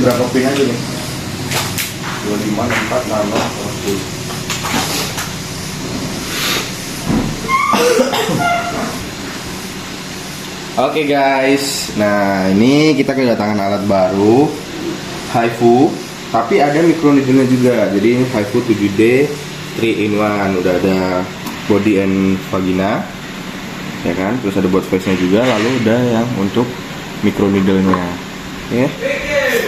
berapa pin aja nih? 25, 64, 66, 10. Oke guys, nah ini kita kedatangan alat baru HiFu, tapi ada micro needle-nya juga. Jadi ini HiFu 7D 3-in-1, udah ada body and vagina, ya kan? Terus ada both face-nya juga, lalu ada yang untuk micro needle-nya. Oke.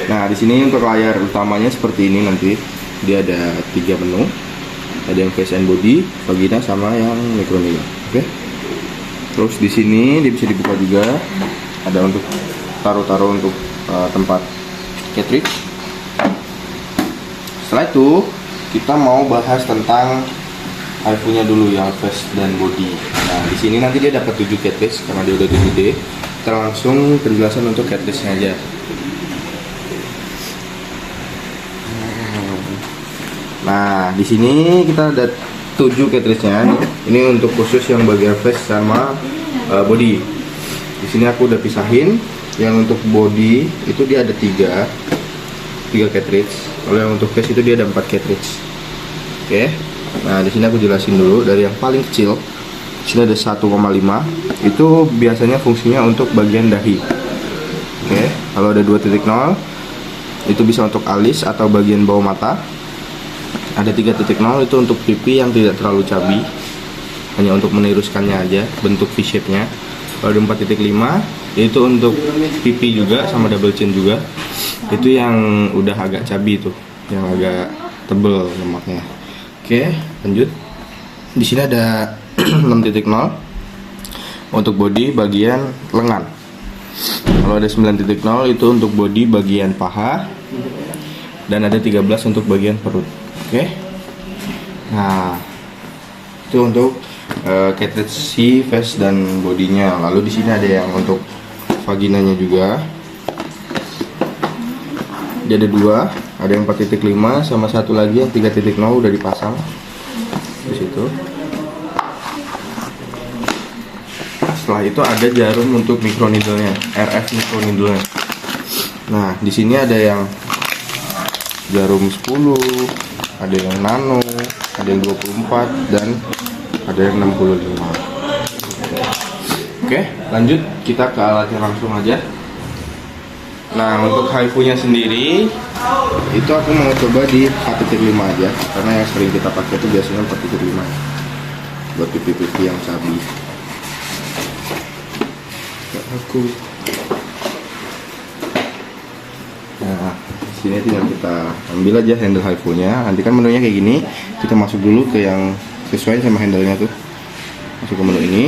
Nah, di sini untuk layar utamanya seperti ini nanti. Dia ada 3 menu. Ada yang face and body, vagina sama yang micro needle. Oke. Terus di sini dia bisa dibuka juga. Ada untuk taruh-taruh untuk tempat cartridge. Setelah itu kita mau bahas tentang HiFu-nya dulu yang face dan body. Nah, di sini nanti dia dapat 7 cartridge karena dia udah 7D. Kita langsung penjelasan untuk cartridge-nya aja. Nah, di sini kita ada 7 cartridge-nya. Ini untuk khusus yang bagian face sama body. Di sini aku udah pisahin. Yang untuk body itu dia ada 3 cartridge. Kalau yang untuk face itu dia ada 4 cartridge. Oke. Nah, di sini aku jelasin dulu dari yang paling kecil. Di sini ada 1,5. Itu biasanya fungsinya untuk bagian dahi. Oke. Kalau ada 2.0 itu bisa untuk alis atau bagian bawah mata. Ada 3.0 itu untuk pipi yang tidak terlalu cabi, hanya untuk meniruskannya aja bentuk V-shape-nya. Kalau ada 4.5 itu untuk pipi juga sama double chin juga. Itu yang udah agak cabi tuh, yang agak tebel lemaknya. Oke, lanjut. Di sini ada 6.0 untuk body bagian lengan. Kalau ada 9.0 itu untuk body bagian paha, dan ada 13 untuk bagian perut. Oke. Nah, itu untuk cartridge si face dan bodinya. Lalu di sini ada yang untuk vaginanya juga. Jadi ada 2, ada yang 4.5 sama satu lagi yang 3.0 udah dipasang di situ. Setelah itu ada jarum untuk micro needle-nya, RF micro needle-nya. Nah, di sini ada yang jarum 10, ada yang nano, ada yang 24, dan ada yang 65. Oke, lanjut kita ke alatnya langsung aja. Nah, untuk HiFu-nya sendiri itu aku mau coba di 4.5 aja, karena yang sering kita pakai itu biasanya 4.5 buat pipi-pipi yang cabi. Aku nah, sini tinggal kita ambil aja handle HiFu-nya. Nanti kan menunya kayak gini, kita masuk dulu ke yang sesuai sama handle-nya tuh. Masuk ke menu ini.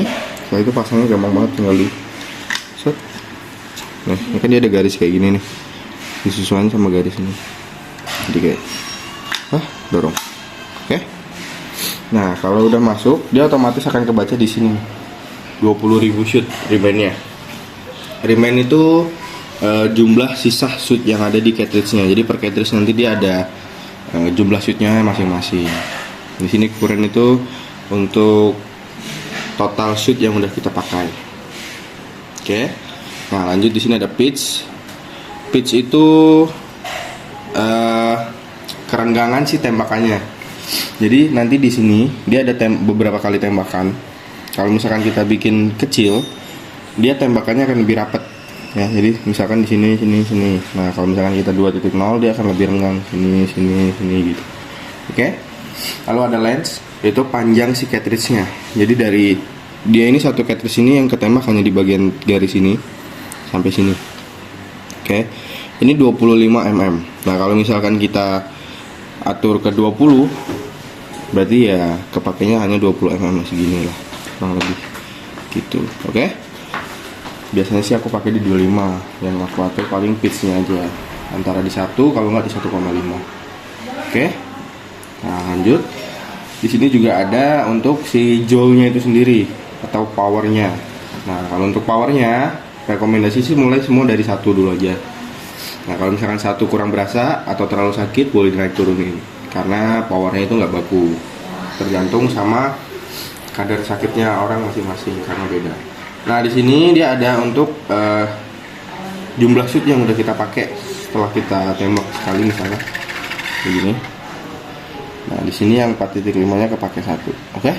Setelah itu pasangnya gampang banget, tinggal di set. Nah, ini kan dia ada garis kayak gini nih. Disesuaikan sama garis ini. Jadi kayak dorong. Oke. Nah, kalau udah masuk, dia otomatis akan kebaca di sini. 20.000 shoot remain-nya. Remain itu jumlah sisa shoot yang ada di cartridge-nya. Jadi per cartridge nanti dia ada jumlah shoot-nya masing-masing. Di sini ukuran itu untuk total shoot yang udah kita pakai. Oke. Nah, lanjut di sini ada pitch. Pitch itu kerenggangan si tembakannya. Jadi nanti di sini dia ada beberapa kali tembakan. Kalau misalkan kita bikin kecil, dia tembakannya akan lebih rapat. Ya, jadi misalkan di sini. Nah, kalau misalkan kita 2.0 dia akan lebih renggang sini gitu. Oke. Lalu ada lens, itu panjang si cartridge-nya. Jadi dari dia ini satu cartridge ini yang ketembak hanya di bagian garis ini sampai sini. Oke. Ini 25 mm. Nah, kalau misalkan kita atur ke 20, berarti ya kepakainya hanya 20 mm segini lah, kurang lebih gitu. Oke. Biasanya sih aku pakai di 25. Yang aku atur paling pitch-nya aja antara di 1 kalau nggak di 1,5. Oke. Nah, lanjut. Di sini juga ada untuk si joule-nya itu sendiri atau powernya. Nah, kalau untuk powernya rekomendasi sih mulai semua dari 1 dulu aja. Nah, kalau misalkan 1 kurang berasa atau terlalu sakit boleh naik turunin, karena powernya itu nggak baku, tergantung sama kadar sakitnya orang masing-masing karena beda. Nah, di sini dia ada untuk jumlah shoot yang udah kita pakai setelah kita tembak sekali misalnya begini. Nah di sini yang 4.5-nya kepake satu, oke?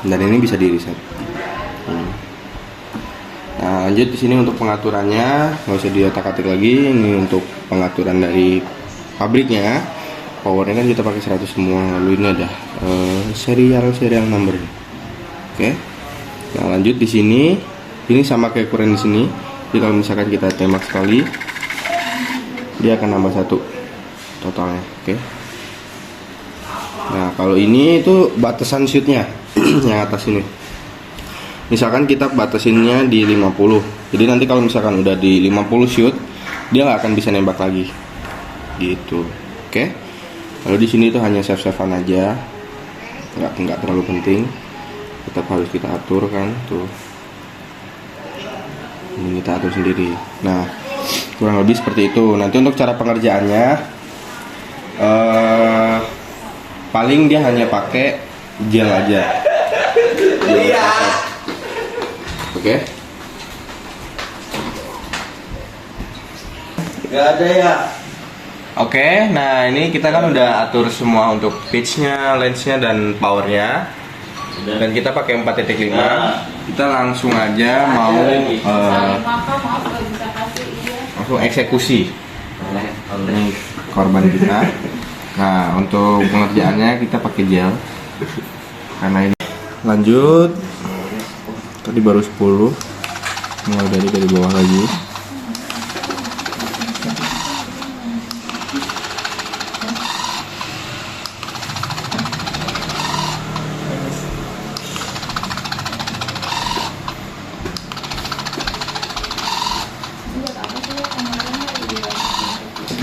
Dan ini bisa di reset. Nah lanjut di sini untuk pengaturannya nggak usah diotak-atik lagi. Ini untuk pengaturan dari pabriknya. Powernya kan kita pakai 100 semua. Lalu ini ada serial number. Oke. Nah lanjut di sini, ini sama kayak ukuran di sini. Jadi kalau misalkan kita tembak sekali, dia akan nambah satu totalnya. Oke. Nah kalau ini itu batasan shootnya yang atas ini. Misalkan kita batasinnya di 50. Jadi nanti kalau misalkan udah di 50 shoot, dia nggak akan bisa nembak lagi. Gitu. Oke. Lalu di sini itu hanya save-savean aja. Nggak terlalu penting. Tetap harus kita atur kan, tuh. Ini kita atur sendiri. Nah, kurang lebih seperti itu. Nanti untuk cara pengerjaannya paling dia hanya pakai gel aja. Oke. Gak ada ya. Oke, nah ini kita kan udah atur semua untuk pitch-nya, lens-nya, dan powernya. Dan kita pakai 4.5. Kita langsung aja mau langsung eksekusi. Ini korban kita. Nah untuk pengerjaannya kita pakai gel. Karena ini lanjut. Tadi baru 10. Mulai dari bawah lagi.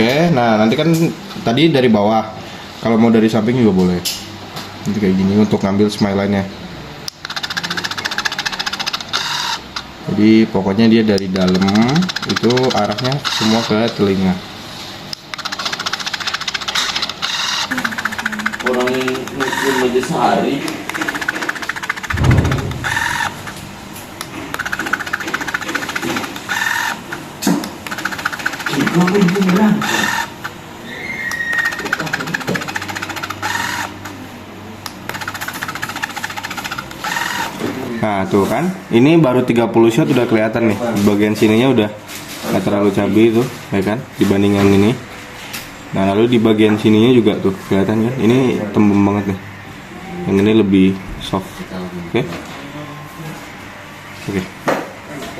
Oke, nah nanti kan tadi dari bawah. Kalau mau dari samping juga boleh. Nanti kayak gini untuk ngambil smile line-nya. Jadi pokoknya dia dari dalam itu arahnya semua ke telinga. Orang muslim aja sehari. Nah tuh kan, ini baru 30 shot udah kelihatan nih. Bagian sininya udah nggak terlalu cabai tuh, ya kan, dibanding yang ini. Nah lalu di bagian sininya juga tuh kelihatan kan, ini tembem banget nih. Yang ini lebih soft. Oke. Oke.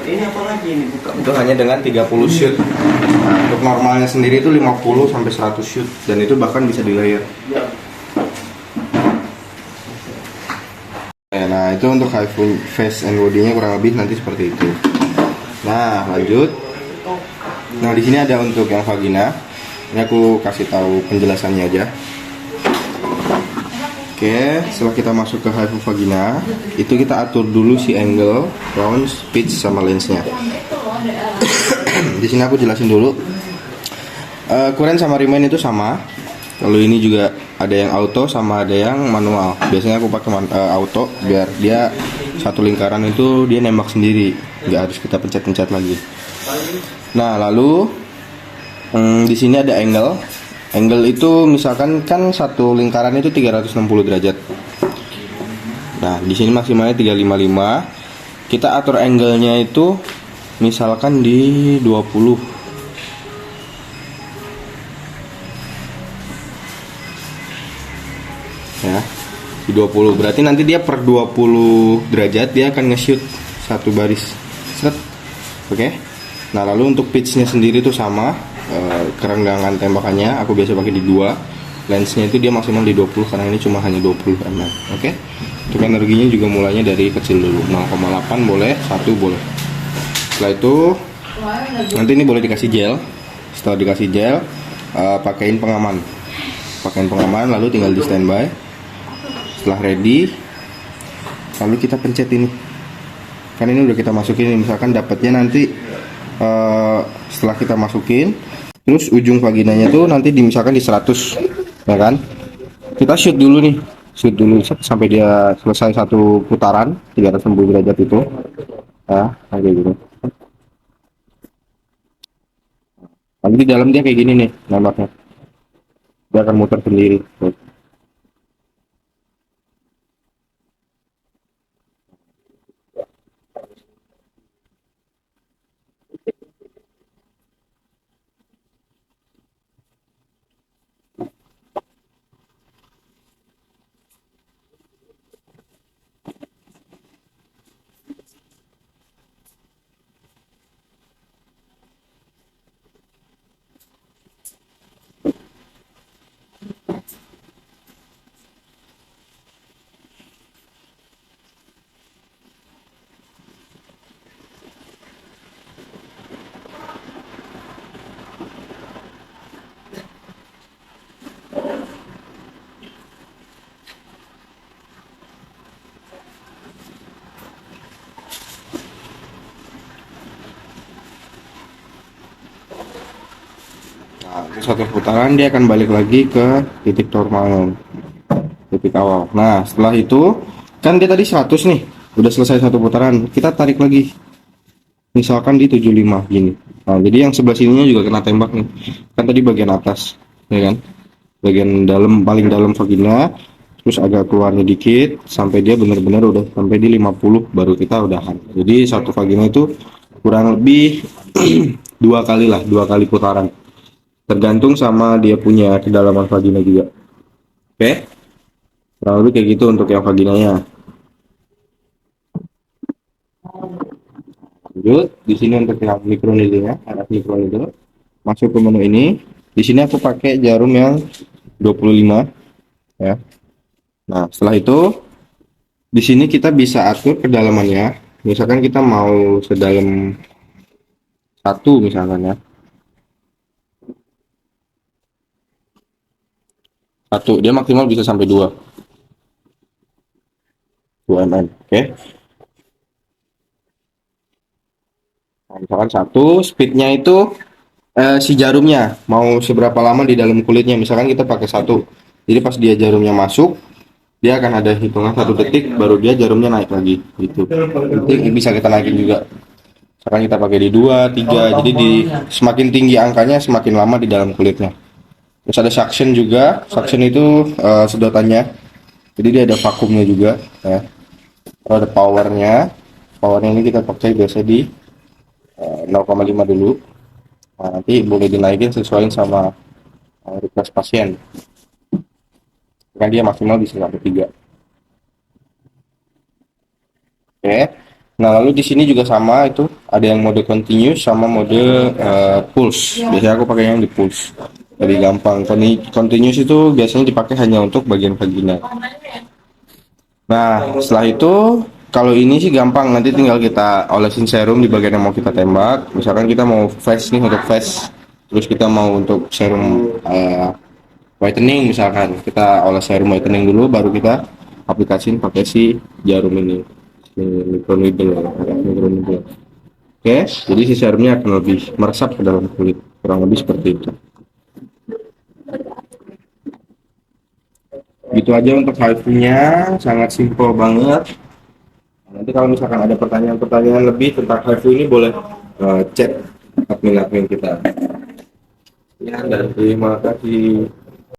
Ini apa lagi ini buka? Itu hanya dengan 30 shoot. Nah, untuk normalnya sendiri itu 50 sampai 100 shoot, dan itu bahkan bisa di layer. Nah itu untuk high face and body-nya kurang lebih nanti seperti itu. Nah lanjut. Nah di sini ada untuk yang vagina. Ini aku kasih tahu penjelasannya aja. Oke, setelah kita masuk ke high vagina, itu kita atur dulu si angle, round, pitch, sama lensnya. Di sini aku jelasin dulu. Ukuran sama remain itu sama. Lalu ini juga ada yang auto sama ada yang manual. Biasanya aku pakai auto biar dia satu lingkaran itu dia nembak sendiri, nggak harus kita pencet-pencet lagi. Nah lalu di sini ada angle. Angle itu misalkan kan satu lingkaran itu 360 derajat. Nah di sini maksimalnya 355. Kita atur angle-nya itu misalkan di 20. Ya, di 20. Berarti nanti dia per 20 derajat dia akan nge-shoot satu baris. Set. Oke. Nah, lalu untuk pitch-nya sendiri itu sama. Kerenggangan tembakannya aku biasa pakai di 2. Lensnya itu dia maksimal di 20 karena ini cuma hanya 20 mm. Oke. Untuk energinya juga mulainya dari kecil dulu. 0,8 boleh, 1 boleh. Setelah itu nanti ini boleh dikasih gel. Setelah dikasih gel, pakaiin pengaman. Pakaiin pengaman lalu tinggal di standby. Setelah ready, lalu kita pencet ini. Kan ini udah kita masukin, misalkan dapatnya nanti setelah kita masukin, terus ujung vaginanya tuh nanti misalkan di 100, ya kan? Kita shoot dulu nih, shoot dulu sampai dia selesai satu putaran 360 derajat itu, ya, kayak gitu. Nanti di dalam dia kayak gini nih nembaknya, dia akan muter sendiri. Nah, itu satu putaran dia akan balik lagi ke titik normal, titik awal. Nah, setelah itu kan dia tadi 100 nih, udah selesai satu putaran, kita tarik lagi. Misalkan di 75 gini. Nah, jadi yang sebelah sininya juga kena tembak nih. Kan tadi bagian atas, ya kan? Bagian dalam, paling dalam vagina, terus agak keluarnya dikit sampai dia benar-benar udah sampai di 50 baru kita udahan. Jadi satu vagina itu kurang lebih dua kali putaran. Tergantung sama dia punya kedalaman vagina juga. Oke? Kurang lebih kayak gitu untuk yang vaginanya. Lanjut, di sini untuk yang microneedle-nya, anak microneedle. Masuk ke menu ini. Di sini aku pakai jarum yang 25 ya. Nah, setelah itu di sini kita bisa atur kedalamannya. Misalkan kita mau sedalam 1 misalkan ya. 1, dia maksimal bisa sampai 2 mm. Oke. Nah, misalkan 1, speednya itu si jarumnya mau seberapa lama di dalam kulitnya. Misalkan kita pakai 1, jadi pas dia jarumnya masuk, dia akan ada hitungan 1 detik baru dia jarumnya naik lagi gitu. Nanti bisa kita naikin juga. Misalkan kita pakai di 2, 3, jadi di semakin tinggi angkanya semakin lama di dalam kulitnya. Terus ada suction juga. Suction itu sedotannya, jadi dia ada vakumnya juga ya. Terus ada powernya. Powernya ini kita pakai biasa di 0,5 dulu. Nah, nanti boleh dinaikin sesuai sama request pasien. Kan dia maksimal bisa sampai 3. Oke. Nah, lalu di sini juga sama, itu ada yang mode continuous sama mode pulse. Biasanya aku pakai yang di pulse. Lebih gampang. Continuous itu biasanya dipakai hanya untuk bagian vagina. Nah, setelah itu kalau ini sih gampang, nanti tinggal kita olesin serum di bagian yang mau kita tembak. Misalkan kita mau face nih, untuk face, terus kita mau untuk serum whitening, misalkan kita oles serum whitening dulu baru kita aplikasiin pakai si jarum ini, si microneedle. Oke, jadi si serumnya akan lebih meresap ke dalam kulit, kurang lebih seperti itu. Gitu aja untuk HIV-nya, sangat simple banget. Nanti kalau misalkan ada pertanyaan-pertanyaan lebih tentang HIV ini boleh chat admin-admin kita. Ya, dan terima kasih.